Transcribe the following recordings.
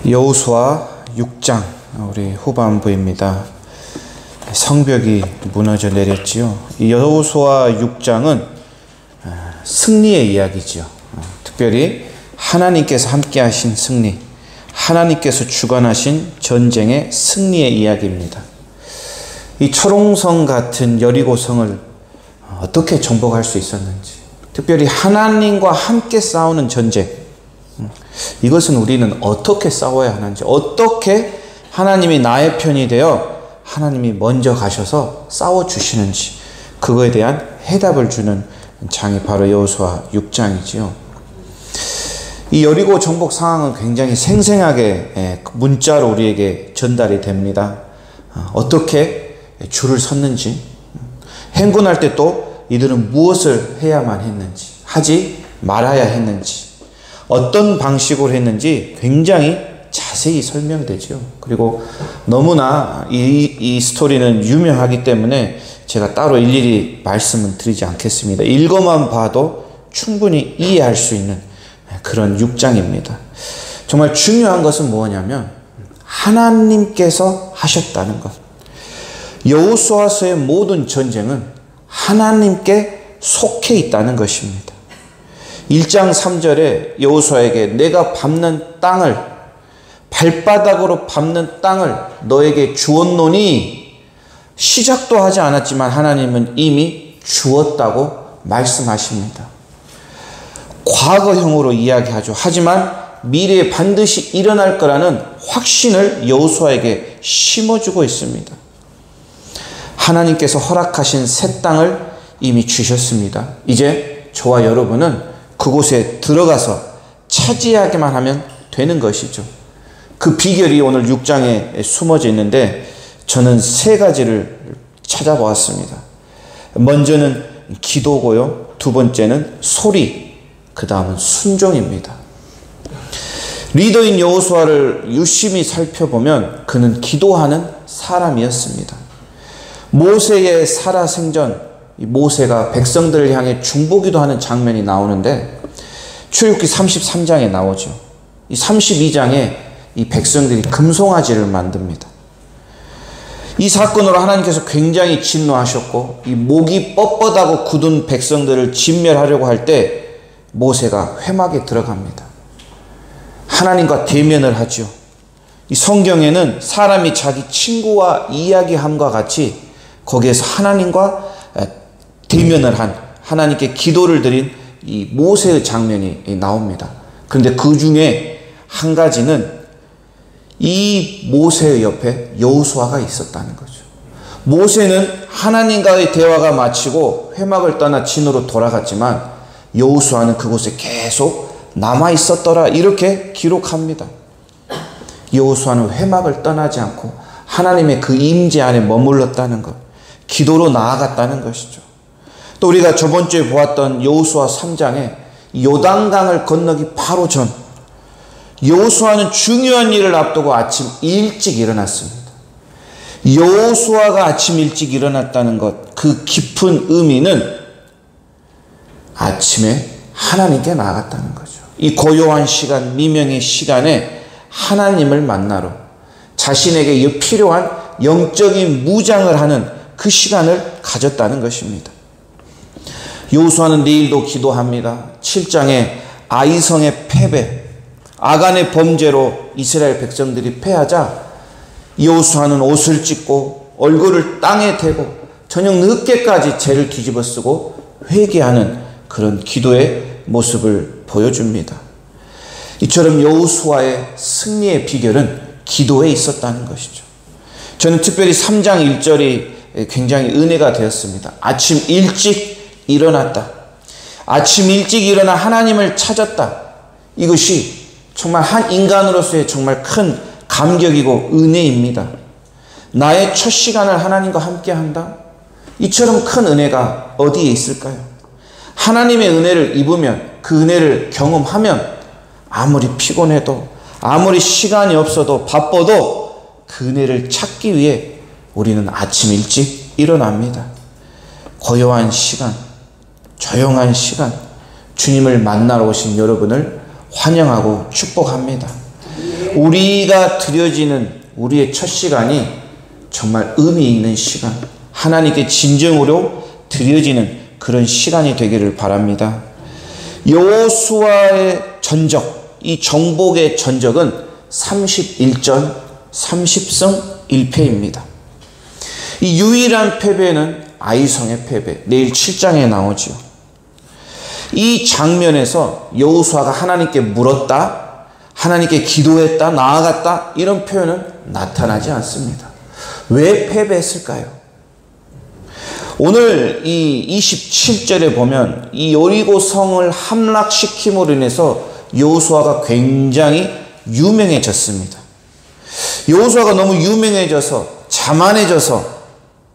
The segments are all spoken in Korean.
여호수아 6장 우리 후반부입니다. 성벽이 무너져 내렸지요. 이 여호수아 6장은 승리의 이야기지요. 특별히 하나님께서 함께 하신 승리, 하나님께서 주관하신 전쟁의 승리의 이야기입니다. 이 철옹성 같은 여리고성을 어떻게 정복할 수 있었는지, 특별히 하나님과 함께 싸우는 전쟁, 이것은 우리는 어떻게 싸워야 하는지, 어떻게 하나님이 나의 편이 되어 하나님이 먼저 가셔서 싸워주시는지, 그거에 대한 해답을 주는 장이 바로 여호수아 6장이지요. 이 여리고 정복 상황은 굉장히 생생하게 문자로 우리에게 전달이 됩니다. 어떻게 줄을 섰는지, 행군할 때 또 이들은 무엇을 해야만 했는지, 하지 말아야 했는지, 어떤 방식으로 했는지 굉장히 자세히 설명되죠. 그리고 너무나 이 스토리는 유명하기 때문에 제가 따로 일일이 말씀은 드리지 않겠습니다. 읽어만 봐도 충분히 이해할 수 있는 그런 6장입니다. 정말 중요한 것은 뭐냐면 하나님께서 하셨다는 것. 여호수아서의 모든 전쟁은 하나님께 속해 있다는 것입니다. 1장 3절에 여호수아에게 내가 밟는 땅을, 발바닥으로 밟는 땅을 너에게 주었노니, 시작도 하지 않았지만 하나님은 이미 주었다고 말씀하십니다. 과거형으로 이야기하죠. 하지만 미래에 반드시 일어날 거라는 확신을 여호수아에게 심어주고 있습니다. 하나님께서 허락하신 새 땅을 이미 주셨습니다. 이제 저와 여러분은 그곳에 들어가서 차지하기만 하면 되는 것이죠. 그 비결이 오늘 6장에 숨어져 있는데 저는 세 가지를 찾아보았습니다. 먼저는 기도고요. 두 번째는 소리, 그 다음은 순종입니다. 리더인 여호수아를 유심히 살펴보면 그는 기도하는 사람이었습니다. 모세의 살아생전, 모세가 백성들을 향해 중보기도하는 장면이 나오는데 출애굽기 33장에 나오죠. 이 32장에 이 백성들이 금송아지를 만듭니다. 이 사건으로 하나님께서 굉장히 진노하셨고, 이 목이 뻣뻣하고 굳은 백성들을 진멸하려고 할 때 모세가 회막에 들어갑니다. 하나님과 대면을 하죠. 이 성경에는 사람이 자기 친구와 이야기함과 같이 거기에서 하나님과 대면을 한, 하나님께 기도를 드린 이 모세의 장면이 나옵니다. 그런데 그 중에 한 가지는 이 모세의 옆에 여호수아가 있었다는 거죠. 모세는 하나님과의 대화가 마치고 회막을 떠나 진으로 돌아갔지만 여호수아는 그곳에 계속 남아 있었더라, 이렇게 기록합니다. 여호수아는 회막을 떠나지 않고 하나님의 그 임재 안에 머물렀다는 것, 기도로 나아갔다는 것이죠. 또 우리가 저번 주에 보았던 여호수아 3장에 요단강을 건너기 바로 전, 여호수아는 중요한 일을 앞두고 아침 일찍 일어났습니다. 여호수아가 아침 일찍 일어났다는 것, 그 깊은 의미는 아침에 하나님께 나아갔다는 거죠. 이 고요한 시간, 미명의 시간에 하나님을 만나러 자신에게 필요한 영적인 무장을 하는 그 시간을 가졌다는 것입니다. 여호수아는 내일도 기도합니다. 7장에 아이성의 패배, 아간의 범죄로 이스라엘 백성들이 패하자 여호수아는 옷을 찢고 얼굴을 땅에 대고 저녁 늦게까지 죄를 뒤집어 쓰고 회개하는 그런 기도의 모습을 보여줍니다. 이처럼 여호수아의 승리의 비결은 기도에 있었다는 것이죠. 저는 특별히 3장 1절이 굉장히 은혜가 되었습니다. 아침 일찍 일어났다. 아침 일찍 일어나 하나님을 찾았다. 이것이 정말 한 인간으로서의 정말 큰 감격이고 은혜입니다. 나의 첫 시간을 하나님과 함께 한다. 이처럼 큰 은혜가 어디에 있을까요? 하나님의 은혜를 입으면, 그 은혜를 경험하면 아무리 피곤해도, 아무리 시간이 없어도, 바빠도 그 은혜를 찾기 위해 우리는 아침 일찍 일어납니다. 고요한 시간, 조용한 시간, 주님을 만나러 오신 여러분을 환영하고 축복합니다. 우리가 드려지는 우리의 첫 시간이 정말 의미 있는 시간, 하나님께 진정으로 드려지는 그런 시간이 되기를 바랍니다. 여호수아의 전적, 이 정복의 전적은 31전 30승 1패입니다. 이 유일한 패배는 아이성의 패배, 내일 7장에 나오죠. 이 장면에서 여호수아가 하나님께 물었다, 하나님께 기도했다, 나아갔다, 이런 표현은 나타나지 않습니다. 왜 패배했을까요? 오늘 이 27절에 보면 이 여리고 성을 함락시킴으로 인해서 여호수아가 굉장히 유명해졌습니다. 여호수아가 너무 유명해져서 자만해져서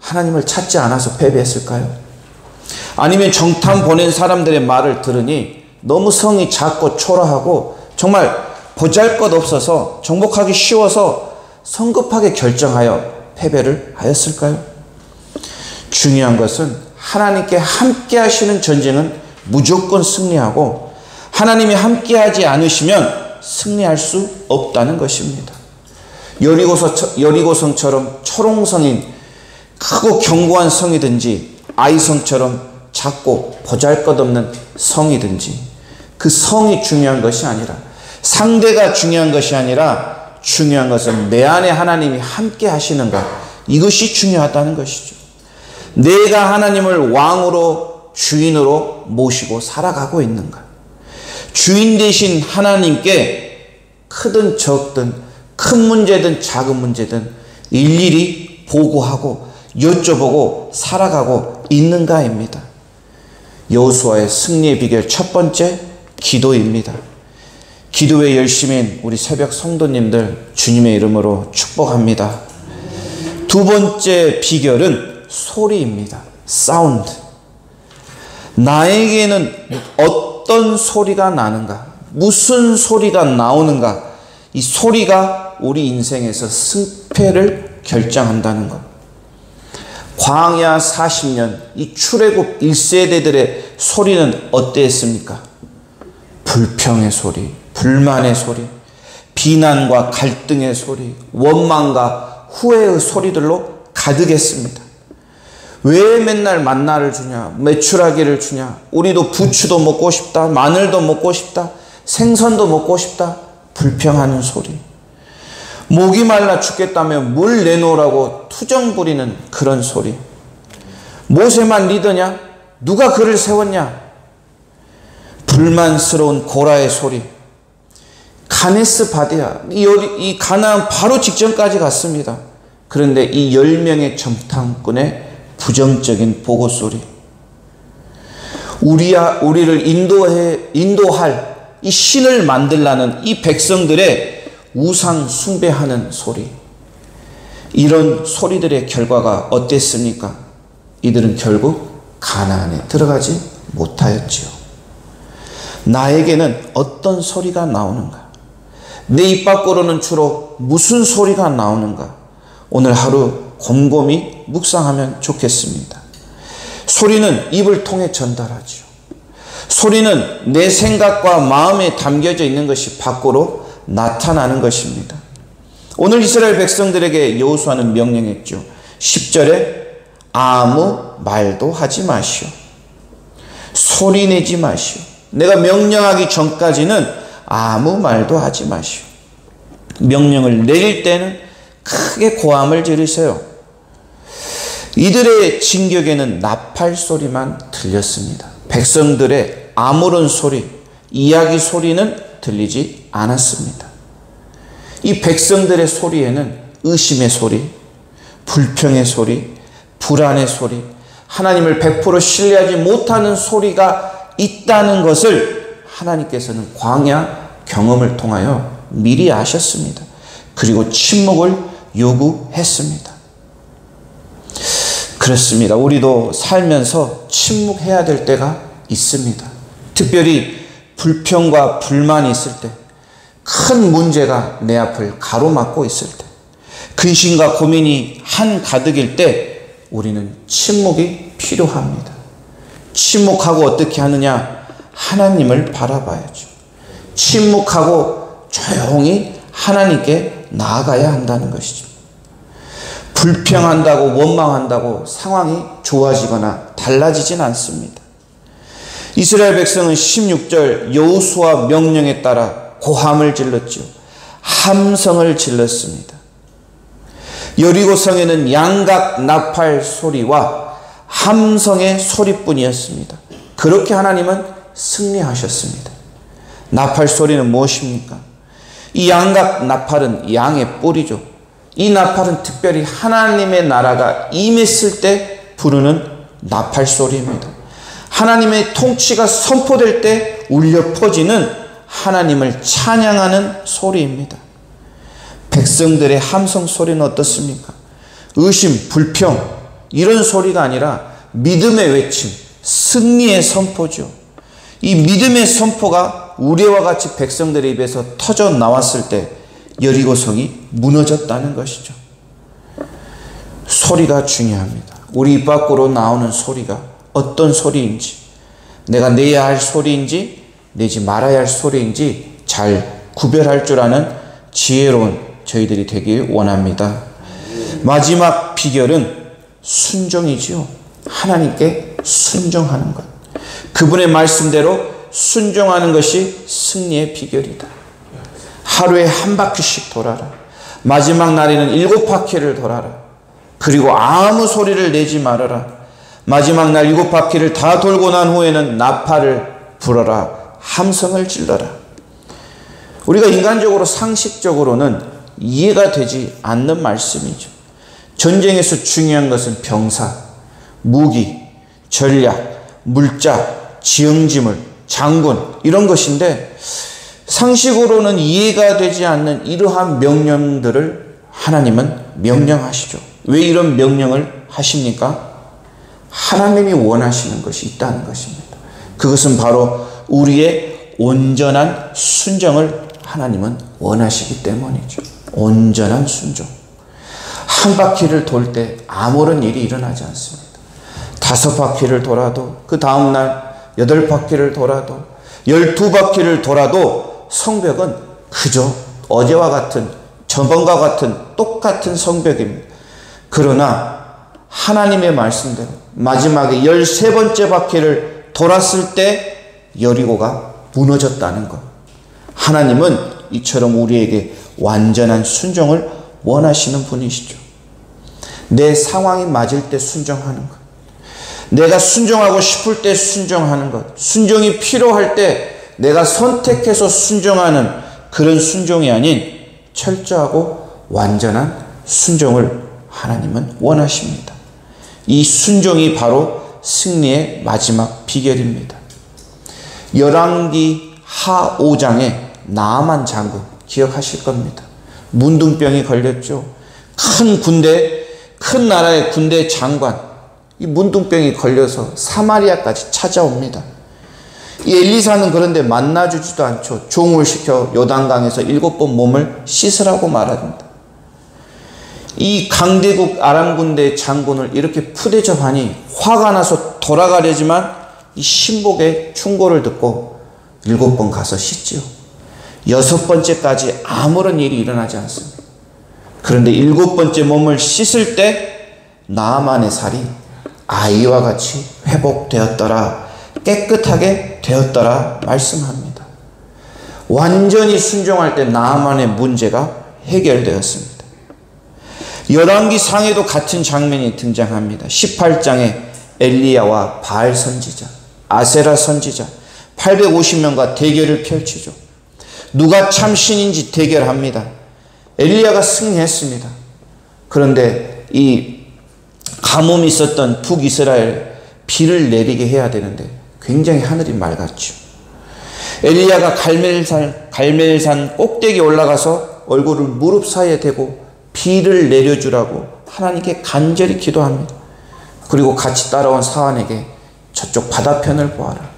하나님을 찾지 않아서 패배했을까요? 아니면 정탐 보낸 사람들의 말을 들으니 너무 성이 작고 초라하고 정말 보잘것없어서 정복하기 쉬워서 성급하게 결정하여 패배를 하였을까요? 중요한 것은 하나님께 함께 하시는 전쟁은 무조건 승리하고 하나님이 함께 하지 않으시면 승리할 수 없다는 것입니다. 여리고성처럼 초롱성인 크고 견고한 성이든지 아이성처럼 작고 보잘것없는 성이든지 그 성이 중요한 것이 아니라 상대가 중요한 것이 아니라 중요한 것은 내 안에 하나님이 함께 하시는가, 이것이 중요하다는 것이죠. 내가 하나님을 왕으로 주인으로 모시고 살아가고 있는가, 주인 되신 하나님께 크든 적든 큰 문제든 작은 문제든 일일이 보고하고 여쭤보고 살아가고 있는가입니다. 여호수아의 승리의 비결 첫 번째, 기도입니다. 기도에 열심인 우리 새벽 성도님들 주님의 이름으로 축복합니다. 두 번째 비결은 소리입니다. 사운드. 나에게는 어떤 소리가 나는가, 무슨 소리가 나오는가, 이 소리가 우리 인생에서 승패를 결정한다는 것. 광야 40년 이 출애굽 1세대들의 소리는 어땠습니까? 불평의 소리, 불만의 소리, 비난과 갈등의 소리, 원망과 후회의 소리들로 가득했습니다. 왜 맨날 만나를 주냐, 메추라기를 주냐, 우리도 부추도 먹고 싶다, 마늘도 먹고 싶다, 생선도 먹고 싶다, 불평하는 소리. 목이 말라 죽겠다면 물 내놓으라고 투정 부리는 그런 소리. 모세만 리더냐? 누가 그를 세웠냐? 불만스러운 고라의 소리. 가네스 바데아, 이 가나안 바로 직전까지 갔습니다. 그런데 이 10명의 정탐꾼의 부정적인 보고 소리. 우리를 인도할 이 신을 만들라는 이 백성들의 우상 숭배하는 소리. 이런 소리들의 결과가 어땠습니까? 이들은 결국 가나안에 들어가지 못하였지요. 나에게는 어떤 소리가 나오는가? 내 입 밖으로는 주로 무슨 소리가 나오는가? 오늘 하루 곰곰이 묵상하면 좋겠습니다. 소리는 입을 통해 전달하죠. 소리는 내 생각과 마음에 담겨져 있는 것이 밖으로 나타나는 것입니다. 오늘 이스라엘 백성들에게 여호수아는 명령했죠. 10절에 아무 말도 하지 마시오. 소리 내지 마시오. 내가 명령하기 전까지는 아무 말도 하지 마시오. 명령을 내릴 때는 크게 고함을 지르세요. 이들의 진격에는 나팔 소리만 들렸습니다. 백성들의 아무런 소리, 이야기 소리는 들리지 않았습니다. 이 백성들의 소리에는 의심의 소리, 불평의 소리, 불안의 소리, 하나님을 100% 신뢰하지 못하는 소리가 있다는 것을 하나님께서는 광야 경험을 통하여 미리 아셨습니다. 그리고 침묵을 요구했습니다. 그렇습니다. 우리도 살면서 침묵해야 될 때가 있습니다. 특별히 불평과 불만이 있을 때, 큰 문제가 내 앞을 가로막고 있을 때, 근심과 고민이 한가득일 때 우리는 침묵이 필요합니다. 침묵하고 어떻게 하느냐? 하나님을 바라봐야죠. 침묵하고 조용히 하나님께 나아가야 한다는 것이죠. 불평한다고 원망한다고 상황이 좋아지거나 달라지진 않습니다. 이스라엘 백성은 16절 여호수아 명령에 따라 고함을 질렀죠. 함성을 질렀습니다. 여리고 성에는 양각 나팔 소리와 함성의 소리뿐이었습니다. 그렇게 하나님은 승리하셨습니다. 나팔 소리는 무엇입니까? 이 양각 나팔은 양의 뿔이죠. 이 나팔은 특별히 하나님의 나라가 임했을 때 부르는 나팔 소리입니다. 하나님의 통치가 선포될 때 울려 퍼지는 하나님을 찬양하는 소리입니다. 백성들의 함성 소리는 어떻습니까? 의심, 불평 이런 소리가 아니라 믿음의 외침, 승리의 선포죠. 이 믿음의 선포가 우리와 같이 백성들의 입에서 터져 나왔을 때 여리고성이 무너졌다는 것이죠. 소리가 중요합니다. 우리 입 밖으로 나오는 소리가 어떤 소리인지, 내가 내야 할 소리인지 내지 말아야 할 소리인지 잘 구별할 줄 아는 지혜로운 저희들이 되길 원합니다. 마지막 비결은 순종이지요. 하나님께 순종하는 것. 그분의 말씀대로 순종하는 것이 승리의 비결이다. 하루에 한 바퀴씩 돌아라. 마지막 날에는 7바퀴를 돌아라. 그리고 아무 소리를 내지 말아라. 마지막 날 7바퀴를 다 돌고 난 후에는 나팔을 불어라. 함성을 질러라. 우리가 인간적으로 상식적으로는 이해가 되지 않는 말씀이죠. 전쟁에서 중요한 것은 병사, 무기, 전략, 물자, 지형지물, 장군 이런 것인데 상식으로는 이해가 되지 않는 이러한 명령들을 하나님은 명령하시죠. 왜 이런 명령을 하십니까? 하나님이 원하시는 것이 있다는 것입니다. 그것은 바로 우리의 온전한 순종을 하나님은 원하시기 때문이죠. 온전한 순종. 한 바퀴를 돌 때 아무런 일이 일어나지 않습니다. 5바퀴를 돌아도 그 다음날 8바퀴를 돌아도 12바퀴를 돌아도 성벽은 그저 어제와 같은 저번과 같은 똑같은 성벽입니다. 그러나 하나님의 말씀대로 마지막에 13번째 바퀴를 돌았을 때 여리고가 무너졌다는 것. 하나님은 이처럼 우리에게 완전한 순종을 원하시는 분이시죠. 내 상황이 맞을 때 순종하는 것. 내가 순종하고 싶을 때 순종하는 것. 순종이 필요할 때 내가 선택해서 순종하는 그런 순종이 아닌 철저하고 완전한 순종을 하나님은 원하십니다. 이 순종이 바로 승리의 마지막 비결입니다. 열왕기 하 5장에 나아만 장군 기억하실 겁니다. 문둥병이 걸렸죠. 큰 군대, 큰 나라의 군대 장관, 이 문둥병이 걸려서 사마리아까지 찾아옵니다. 이 엘리사는 그런데 만나주지도 않죠. 종을 시켜 요단강에서 7번 몸을 씻으라고 말합니다. 이 강대국 아람 군대 장군을 이렇게 푸대접하니 화가 나서 돌아가려지만 이 신복의 충고를 듣고 7번 가서 씻지요. 6번째까지 아무런 일이 일어나지 않습니다. 그런데 7번째 몸을 씻을 때 나아만의 살이 아이와 같이 회복되었더라, 깨끗하게 되었더라 말씀합니다. 완전히 순종할 때 나아만의 문제가 해결되었습니다. 열왕기 상에도 같은 장면이 등장합니다. 18장에 엘리야와 바알 선지자, 아세라 선지자 850명과 대결을 펼치죠. 누가 참 신인지 대결합니다. 엘리야가 승리했습니다. 그런데 이 가뭄이 있었던 북이스라엘 비를 내리게 해야 되는데 굉장히 하늘이 맑았죠. 엘리야가 갈멜산 꼭대기에 올라가서 얼굴을 무릎 사이에 대고 비를 내려주라고 하나님께 간절히 기도합니다. 그리고 같이 따라온 사환에게 저쪽 바다편을 보아라.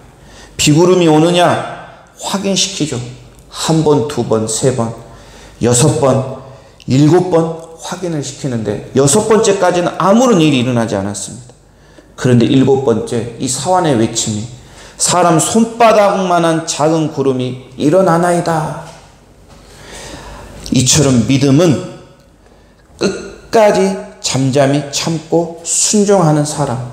비구름이 오느냐 확인시키죠. 1번, 2번, 3번, 6번, 7번 확인을 시키는데 6번째까지는 아무런 일이 일어나지 않았습니다. 그런데 7번째 이 사환의 외침이 사람 손바닥만한 작은 구름이 일어나나이다. 이처럼 믿음은 끝까지 잠잠히 참고 순종하는 사람,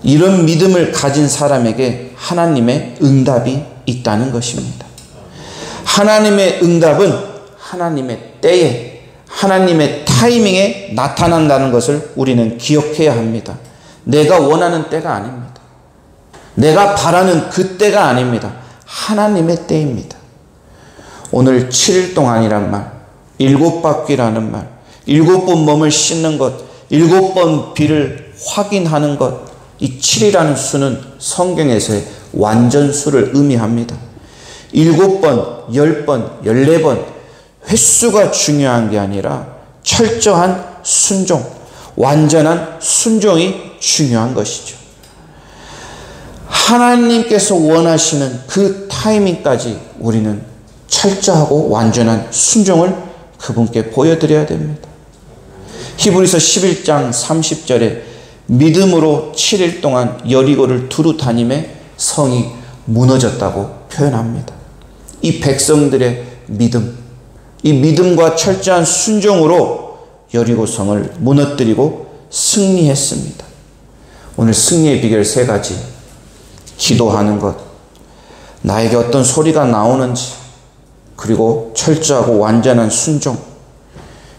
이런 믿음을 가진 사람에게 하나님의 응답이 있다는 것입니다. 하나님의 응답은 하나님의 때에, 하나님의 타이밍에 나타난다는 것을 우리는 기억해야 합니다. 내가 원하는 때가 아닙니다. 내가 바라는 그 때가 아닙니다. 하나님의 때입니다. 오늘 7일 동안이란 말, 7바퀴라는 말, 7번 몸을 씻는 것, 7번 비를 확인하는 것, 이 7이라는 수는 성경에서의 완전수를 의미합니다. 7번, 10번, 14번 횟수가 중요한 게 아니라 철저한 순종, 완전한 순종이 중요한 것이죠. 하나님께서 원하시는 그 타이밍까지 우리는 철저하고 완전한 순종을 그분께 보여드려야 됩니다. 히브리서 11장 30절에 믿음으로 7일 동안 여리고를 두루 다니매 성이 무너졌다고 표현합니다. 이 백성들의 믿음, 이 믿음과 철저한 순종으로 여리고 성을 무너뜨리고 승리했습니다. 오늘 승리의 비결 3가지. 기도하는 것, 나에게 어떤 소리가 나오는지, 그리고 철저하고 완전한 순종,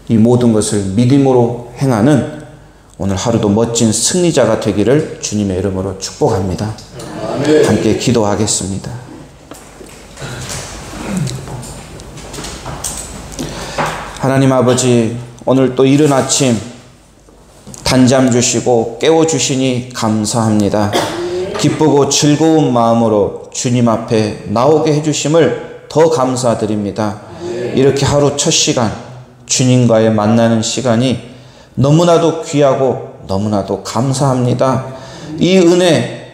이 모든 것을 믿음으로 행하는 오늘 하루도 멋진 승리자가 되기를 주님의 이름으로 축복합니다. 아멘. 함께 기도하겠습니다. 하나님 아버지, 오늘 또 이른 아침 단잠 주시고 깨워주시니 감사합니다. 기쁘고 즐거운 마음으로 주님 앞에 나오게 해주심을 더 감사드립니다. 이렇게 하루 첫 시간 주님과의 만나는 시간이 너무나도 귀하고 너무나도 감사합니다. 이 은혜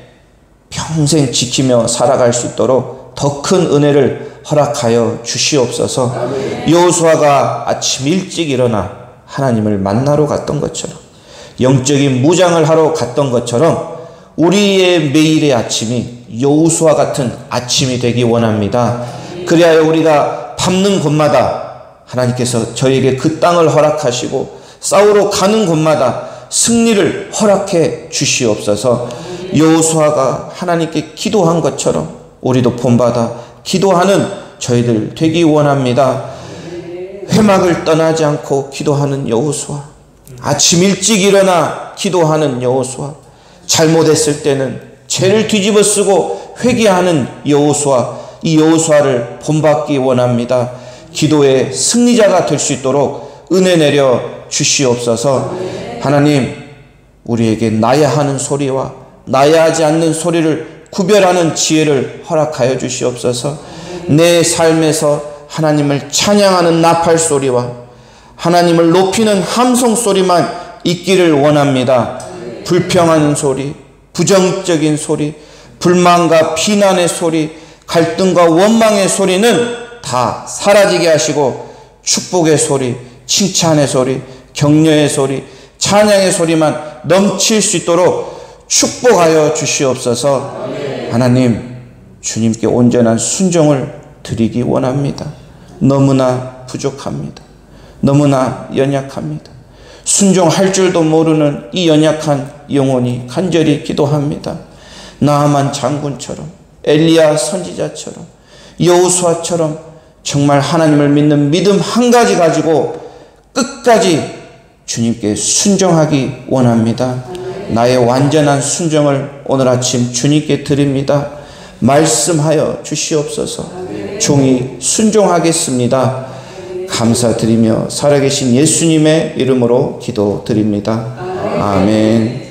평생 지키며 살아갈 수 있도록 더 큰 은혜를 허락하여 주시옵소서. 여호수아가 아침 일찍 일어나 하나님을 만나러 갔던 것처럼, 영적인 무장을 하러 갔던 것처럼 우리의 매일의 아침이 여호수아 같은 아침이 되기 원합니다. 그리하여 우리가 밟는 곳마다 하나님께서 저에게 그 땅을 허락하시고 싸우러 가는 곳마다 승리를 허락해 주시옵소서. 여호수아가 하나님께 기도한 것처럼 우리도 본받아 기도하는 저희들 되기 원합니다. 회막을 떠나지 않고 기도하는 여호수아, 아침 일찍 일어나 기도하는 여호수아, 잘못했을 때는 죄를 뒤집어 쓰고 회개하는 여호수아, 이 여호수아를 본받기 원합니다. 기도의 승리자가 될 수 있도록 은혜 내려 주시옵소서. 하나님, 우리에게 나야 하는 소리와 나야 하지 않는 소리를 구별하는 지혜를 허락하여 주시옵소서. 내 삶에서 하나님을 찬양하는 나팔 소리와 하나님을 높이는 함성 소리만 있기를 원합니다. 불평하는 소리, 부정적인 소리, 불만과 비난의 소리, 갈등과 원망의 소리는 다 사라지게 하시고 축복의 소리, 칭찬의 소리, 격려의 소리, 찬양의 소리만 넘칠 수 있도록 축복하여 주시옵소서. 아멘. 하나님, 주님께 온전한 순종을 드리기 원합니다. 너무나 부족합니다. 너무나 연약합니다. 순종할 줄도 모르는 이 연약한 영혼이 간절히 기도합니다. 나아만 장군처럼, 엘리야 선지자처럼, 여호수아처럼 정말 하나님을 믿는 믿음 한 가지 가지고 끝까지 주님께 순종하기 원합니다. 나의 완전한 순종을 오늘 아침 주님께 드립니다. 말씀하여 주시옵소서. 종이 순종하겠습니다. 감사드리며 살아계신 예수님의 이름으로 기도드립니다. 아멘.